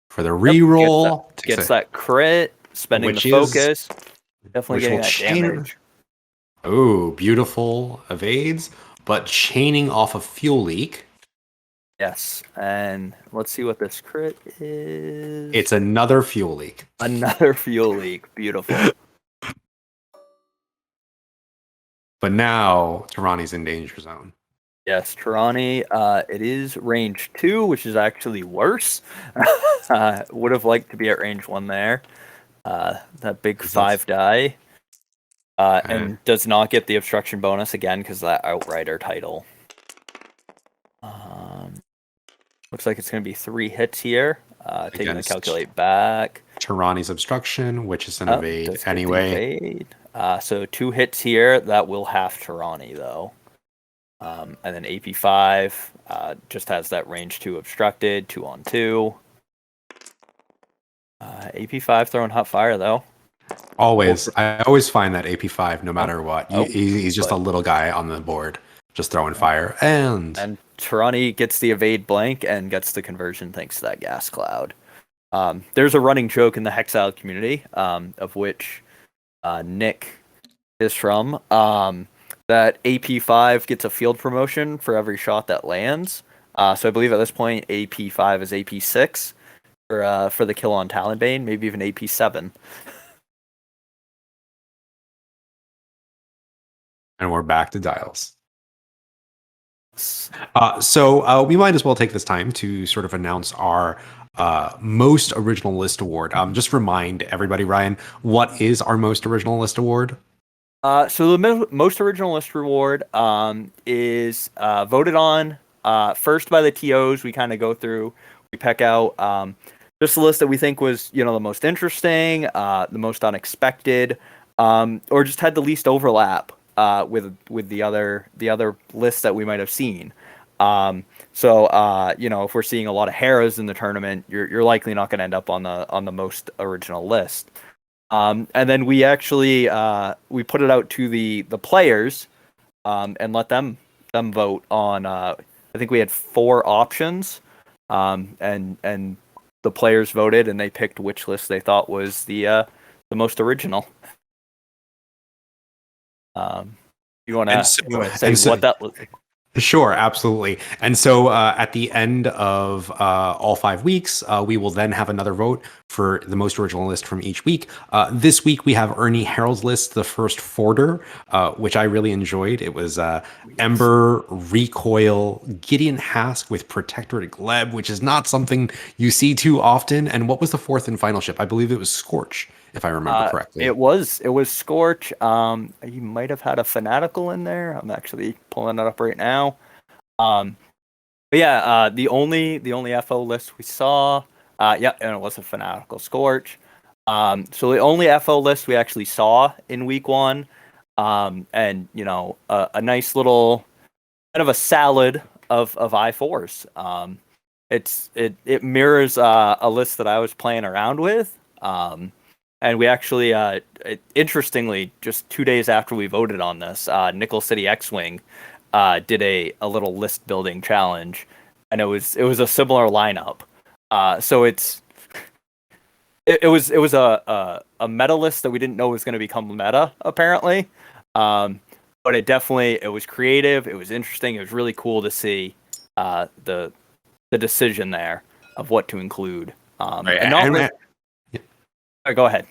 B: For the reroll.
C: Gets that crit, spending the focus. Definitely getting that damage.
B: Oh, beautiful evades, but chaining off a fuel leak.
C: Yes, and let's see what this crit is.
B: It's another fuel leak.
C: Another fuel leak. Beautiful.
B: But now Tirani's in danger zone.
C: Yes, Tirani. It is range 2, which is actually worse. Would have liked to be at range 1 there. That big 5 die. And does not get the obstruction bonus again because that Outrider title. Looks like it's going to be 3 hits here. Taking the
B: Against
C: calculate back.
B: Tyranni's obstruction, which is an evade
C: Does get the
B: anyway.
C: evade. So 2 hits here. That will half Tyranny, though. And then AP5 just has that range 2 obstructed, 2 on 2. AP5 throwing hot fire, though.
B: Always. I always find that AP5, no matter what. He's just a little guy on the board, just throwing fire. And
C: Tyranny gets the evade blank and gets the conversion thanks to that gas cloud. There's a running joke in the Hexile community, of which Nick is from, that AP5 gets a field promotion for every shot that lands. So I believe at this point AP5 is AP6 for the kill on Talonbane, maybe even AP7.
B: And we're back to dials. So we might as well take this time to sort of announce our most original list award. Just remind everybody, Ryan, what is our most original list award?
C: So the most original list reward is voted on first by the TOs. We kind of go through, we peck out just the list that we think was, the most interesting, the most unexpected, or just had the least overlap with the other lists that we might have seen. So if we're seeing a lot of Heras in the tournament, you're likely not going to end up on the most original list. And then we actually we put it out to the players and let them vote on. I think we had 4 options, and the players voted and they picked which list they thought was the most original. You want to say what that looks like?
B: Sure, absolutely. And so at the end of all 5 weeks, we will then have another vote for the most original list from each week. This week, we have Ernie Harrell's list, the first Forder, which I really enjoyed. It was Ember, Recoil, Gideon Hask with Protectorate Gleb, which is not something you see too often. And what was the 4th and final ship? I believe it was Scorch, if I remember correctly.
C: It was Scorch. You might have had a Fanatical in there. I'm actually pulling it up right now. But yeah, the only FO list we saw, and it was a Fanatical Scorch. So the only FO list we actually saw in week 1, and a nice little kind of a salad of I4s. It mirrors a list that I was playing around with. And we actually, interestingly, just 2 days after we voted on this, Nickel City X-Wing did a little list building challenge, and it was a similar lineup. So it was a meta list that we didn't know was going to become meta, apparently. But it was creative. It was interesting. It was really cool to see the decision there of what to include.
B: Right.
C: Go ahead.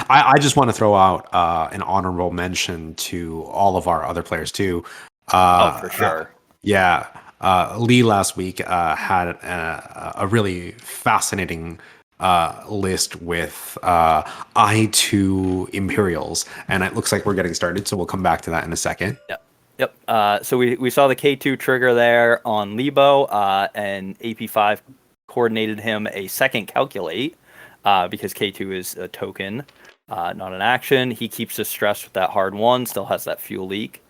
B: I just want to throw out an honorable mention to all of our other players too.
C: For sure.
B: Lee last week had a really fascinating list with I2 Imperials, and it looks like we're getting started, so we'll come back to that in a second.
C: Yep. So we saw the K2 trigger there on Lebo, and AP5 coordinated him a second calculate. Because K2 is a token, not an action. He keeps his stress with that hard 1, still has that fuel leak.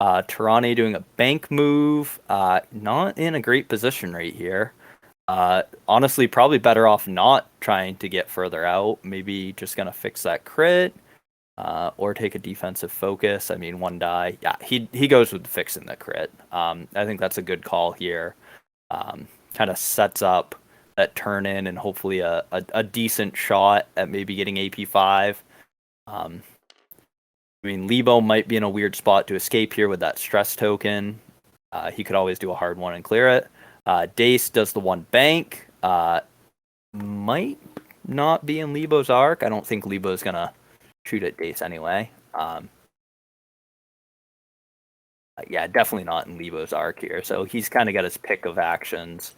C: Tirani doing a bank move, not in a great position right here. Honestly, probably better off not trying to get further out. Maybe just going to fix that crit, or take a defensive focus. I mean, 1 die. Yeah, he goes with fixing the crit. I think that's a good call here. Kind of sets up that turn in and hopefully a decent shot at maybe getting AP5. Lebo might be in a weird spot to escape here with that stress token. He could always do a hard 1 and clear it. Dace does the 1 bank. Might not be in Lebo's arc. I don't think Lebo's going to shoot at Dace anyway. Definitely not in Lebo's arc here. So he's kind of got his pick of actions.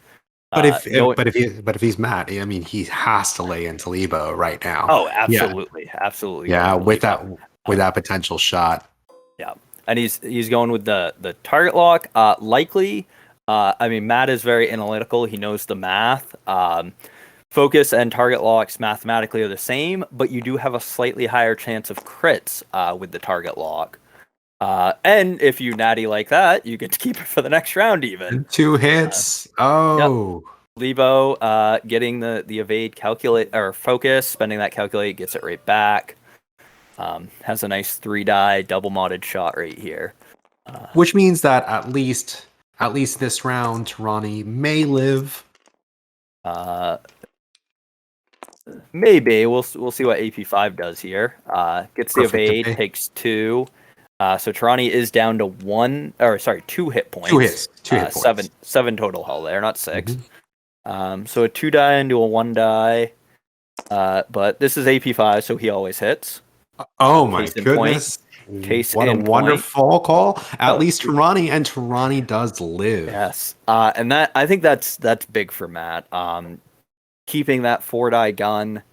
B: But if he's Matt, I mean, he has to lay into Lebo right now.
C: Oh, absolutely, absolutely.
B: Yeah, with that potential shot.
C: Yeah, and he's going with the target lock. Likely, I mean, Matt is very analytical. He knows the math. Focus and target locks mathematically are the same, but you do have a slightly higher chance of crits with the target lock. And if you natty like that, you get to keep it for the next round even.
B: 2 hits. Oh.
C: Yep. Lebo getting the evade calculate or focus, spending that calculate, gets it right back. Has a nice 3-die double modded shot right here.
B: Which means that at least this round, Ronnie may live.
C: Maybe we'll see what AP5 does here. Gets the evade, takes 2. So Tarani is down to 2 hit points.
B: 2 hits. 2 hit points.
C: 7 total hull there, not 6. So a 2-die into a 1-die. But this is AP5, so he always hits.
B: Oh my goodness. What a wonderful call. At least Tarani does live.
C: Yes. And that I think that's big for Matt. Keeping that 4-die gun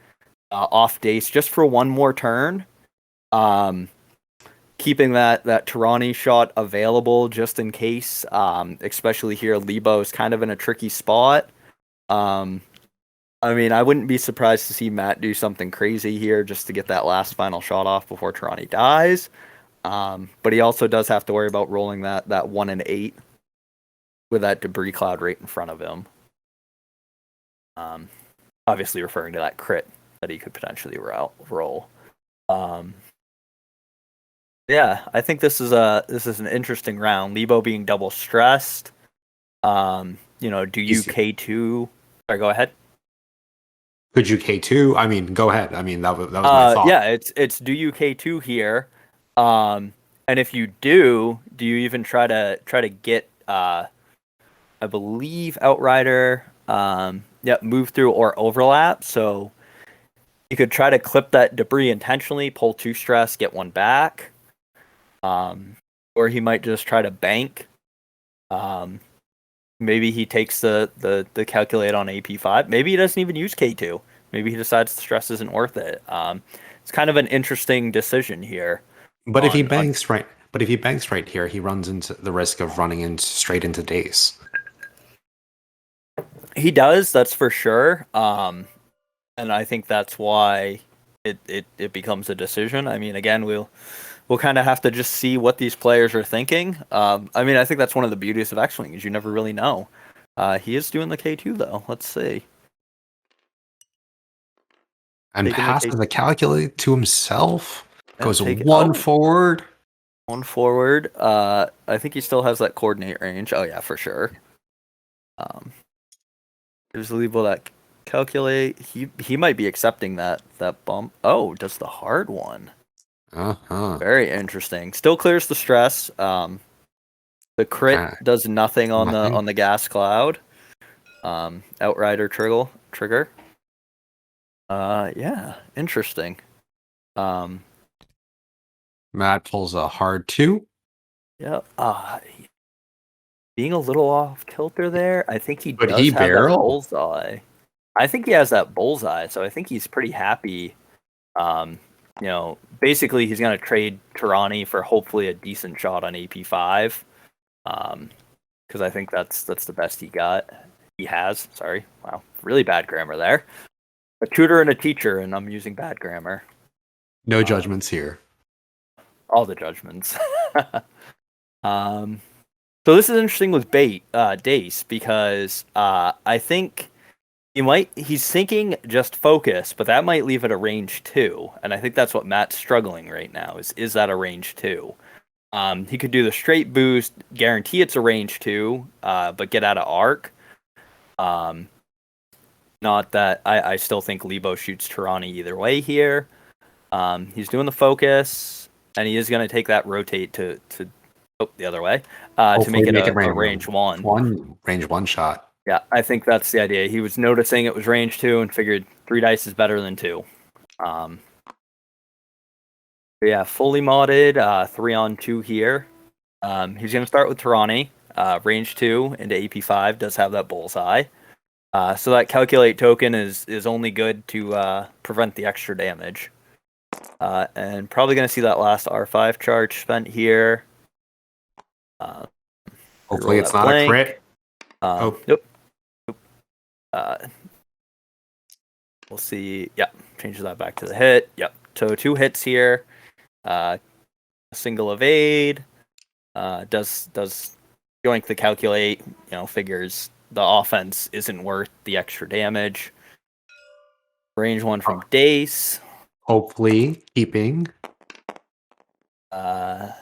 C: off Dace just for one more turn. Keeping that Tarani shot available just in case. Especially here, Lebo is kind of in a tricky spot. I mean, I wouldn't be surprised to see Matt do something crazy here just to get that last final shot off before Tarani dies. But he also does have to worry about rolling that 1 and 8 with that debris cloud right in front of him. Obviously referring to that crit that he could potentially roll. Yeah, I think this is an interesting round. Lebo being double stressed. Do you K2? Sorry, go ahead.
B: Could you K2? I mean, go ahead. I mean, that was my thought.
C: Yeah, it's do you K2 here? And if you do you even try to get I believe Outrider move through or overlap? So you could try to clip that debris intentionally, pull 2 stress, get 1 back. Or he might just try to bank. Maybe he takes the calculate on AP5. Maybe he doesn't even use K2. Maybe he decides the stress isn't worth it. It's kind of an interesting decision here.
B: But if he banks right here, he runs into the risk of running straight into Dace.
C: He does, that's for sure. And I think that's why it becomes a decision. I mean, again, we'll kind of have to just see what these players are thinking. I mean, I think that's one of the beauties of X-Wing is you never really know. He is doing the K2 though. Let's see.
B: And passes the calculate to himself. Goes 1 forward.
C: 1 forward. I think he still has that coordinate range. Oh yeah, for sure. There's Lebo that calculate. He might be accepting that bump. Oh, does the hard one. Very interesting. Still clears the stress. The crit does nothing on the gas cloud. Outrider trigger. Yeah, interesting.
B: Matt pulls a hard 2.
C: Yeah. Being a little off kilter there. I think he does have
B: that
C: bullseye. I think he has that bullseye, so I think he's pretty happy. Basically he's going to trade Tarani for hopefully a decent shot on AP5. Because I think that's the best he has. Sorry. Wow. Really bad grammar there. A tutor and a teacher, and I'm using bad grammar.
B: No judgments here.
C: All the judgments. So this is interesting with Dace because I think he's thinking just focus, but that might leave it a range 2, and I think that's what Matt's struggling right now. Is that a range 2? He could do the straight boost, guarantee it's a range 2, but get out of arc. Not that I still think Lebo shoots Tarani either way here. He's doing the focus, and he is going to take that rotate to the other way to make it a range 1.
B: Range 1 shot.
C: Yeah, I think that's the idea. He was noticing it was range 2 and figured 3 dice is better than 2. Yeah, fully modded 3-on-2 here. He's going to start with Tarani. Range 2 into AP5 does have that bullseye. So that calculate token is only good to prevent the extra damage. And probably going to see that last R5 charge spent here.
B: Hopefully it's not a crit.
C: Yep. We'll see. Yep. Changes that back to the hit. Yep. So 2 hits here. A single evade. Does yoink the calculate? Figures the offense isn't worth the extra damage. Range 1 from Dace.
B: Hopefully keeping.
C: Gonna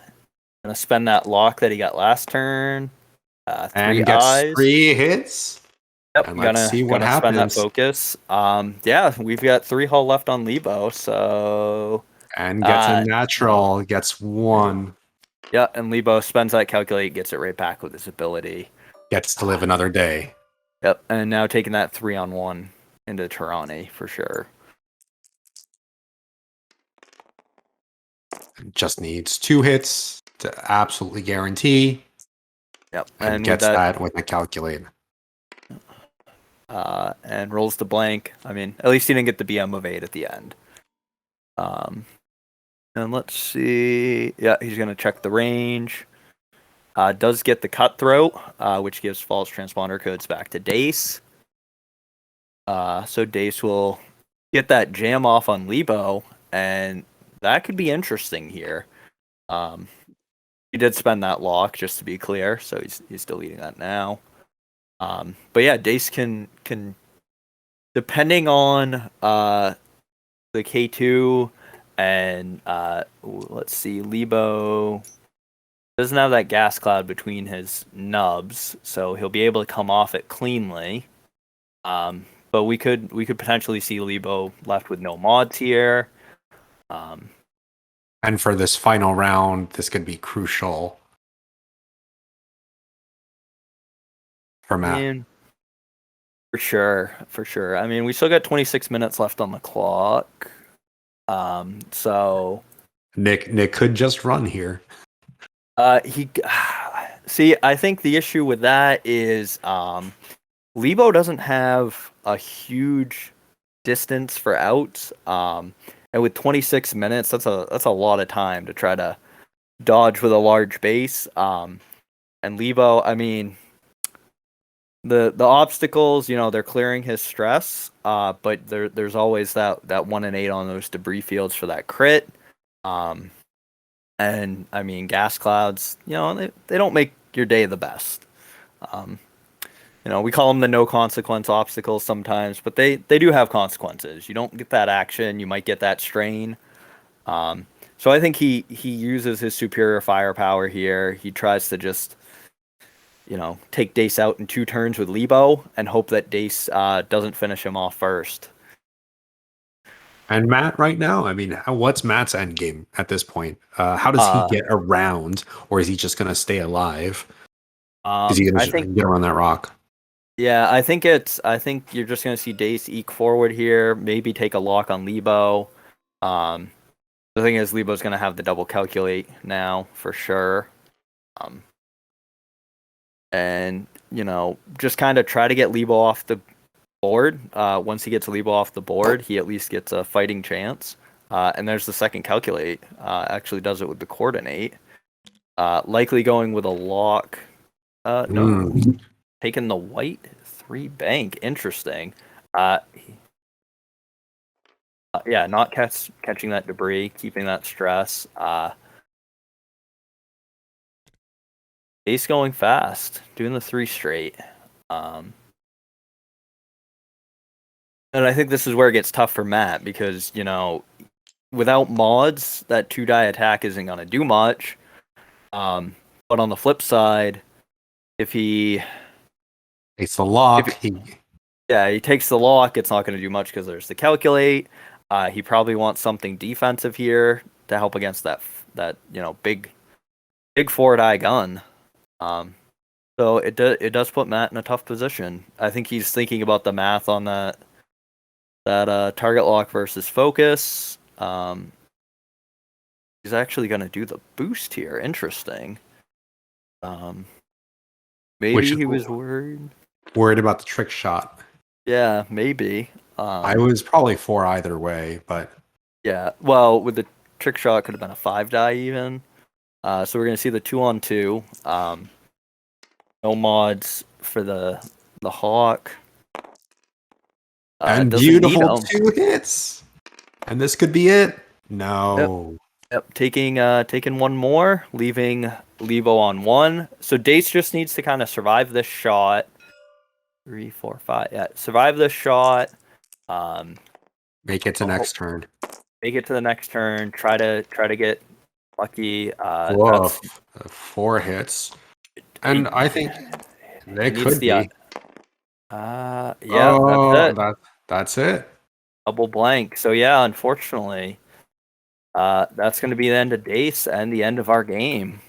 C: spend that lock that he got last turn. 3
B: and
C: eyes.
B: gets 3 hits.
C: Yep,
B: And let's see what happens.
C: Spend that focus. Yeah, we've got 3 hull left on Lebo, so
B: and gets a natural, gets 1.
C: Yeah, and Lebo spends that calculate, gets it right back with his ability.
B: Gets to live another day.
C: Yep, and now taking that 3-on-1 into Tirani for sure.
B: Just needs 2 hits to absolutely guarantee.
C: Yep,
B: and gets that with a calculate.
C: And rolls the blank. I mean, at least he didn't get the BM of 8 at the end. And let's see. Yeah, he's going to check the range. Does get the cutthroat, which gives false transponder codes back to Dace. So Dace will get that jam off on Lebo, and that could be interesting here. He did spend that lock, just to be clear, so he's deleting that now. But yeah, Dace can depending on the K2 and let's see, Lebo doesn't have that gas cloud between his nubs, so he'll be able to come off it cleanly. But we could potentially see Lebo left with no mods here.
B: And for this final round, this could be crucial for Matt.
C: For sure. I mean, we still got 26 minutes left on the clock. So
B: Nick could just run here.
C: See, I think the issue with that is Lebo doesn't have a huge distance for outs. And with 26 minutes, that's a lot of time to try to dodge with a large base. And Lebo, I mean, the obstacles, they're clearing his stress, but there's always that 1 in 8 on those debris fields for that crit. And I mean, gas clouds, they don't make your day the best. We call them the no consequence obstacles sometimes, but they do have consequences. You don't get that action, you might get that strain. So I think he uses his superior firepower here. He tries to just take Dace out in 2 turns with Lebo and hope that Dace doesn't finish him off first.
B: And Matt, right now, I mean, what's Matt's end game at this point? How does he get around, or is he just going to stay alive? Is he going to get around that rock?
C: Yeah, I think you're just going to see Dace eke forward here, maybe take a lock on Lebo. The thing is, Lebo's going to have the double calculate now for sure. And just kind of try to get Lebo off the board. Once he gets Lebo off the board, he at least gets a fighting chance. And there's the second calculate. Actually does it with the coordinate. Likely going with a lock. No. Taking the white 3 bank. Interesting. Yeah, not catching that debris, keeping that stress. Ace going fast, doing the 3 straight. And I think this is where it gets tough for Matt because, without mods, that 2-die attack isn't going to do much. But on the flip side, if he
B: takes the lock,
C: he takes the lock, it's not going to do much because there's the calculate. He probably wants something defensive here to help against that big 4-die gun. So it does put Matt in a tough position. I think he's thinking about the math on that target lock versus focus. He's actually going to do the boost here. Interesting. Maybe he was worried
B: about the trick shot.
C: Yeah, maybe.
B: I was probably for either way, but
C: yeah. Well, with the trick shot, could have been a 5-die even. So we're going to see the 2-on-2. No mods. for the Hawk.
B: And
C: Doesn't need
B: beautiful
C: 'em.
B: 2 hits. And this could be it. No.
C: Yep, taking one more, leaving Levo on 1. So Dace just needs to kind of survive this shot. 3, 4, 5. Yeah, survive this shot.
B: Make it to next turn.
C: Make it to the next turn. Try to get lucky.
B: Woof. 4 hits. And I think they could be.
C: Yeah,
B: that's it.
C: Double blank. So yeah, unfortunately, that's going to be the end of Dace and the end of our game.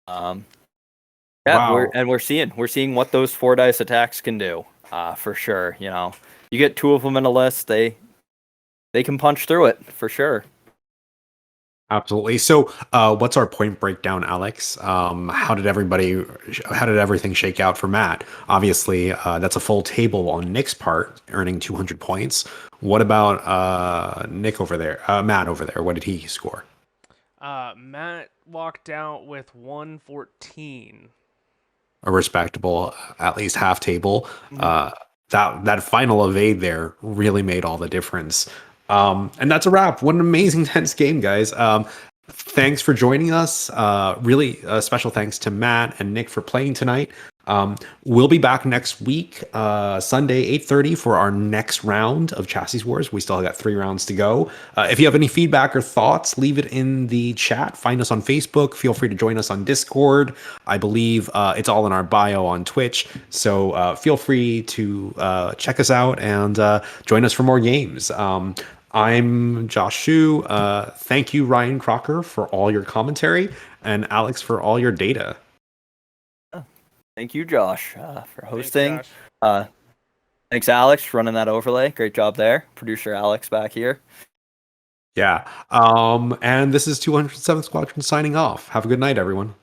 C: Yeah,
B: Wow.
C: we're seeing what those 4 dice attacks can do. For sure. You know, you get 2 of them in a list, they can punch through it for sure.
B: Absolutely. So, what's our point breakdown, Alex? How did everything shake out for Matt? Obviously, that's a full table on Nick's part, earning 200 points. What about Nick over there? Matt over there. What did he score?
A: Matt walked out with 114.
B: A respectable, at least half table. That final evade there really made all the difference. And that's a wrap. What an amazing tense game, guys. Thanks for joining us. Really special thanks to Matt and Nick for playing tonight. We'll be back next week, Sunday, 8:30 for our next round of Chassis Wars. We still got 3 rounds to go. If you have any feedback or thoughts, leave it in the chat. Find us on Facebook. Feel free to join us on Discord. I believe it's all in our bio on Twitch. So feel free to check us out and join us for more games. I'm Josh Shu. Thank you, Ryan Crocker, for all your commentary, and Alex for all your data.
C: Thank you, Josh, for hosting. Thanks, Alex, for running that overlay. Great job there. Producer Alex back here.
B: Yeah. And this is 207th Squadron signing off. Have a good night, everyone.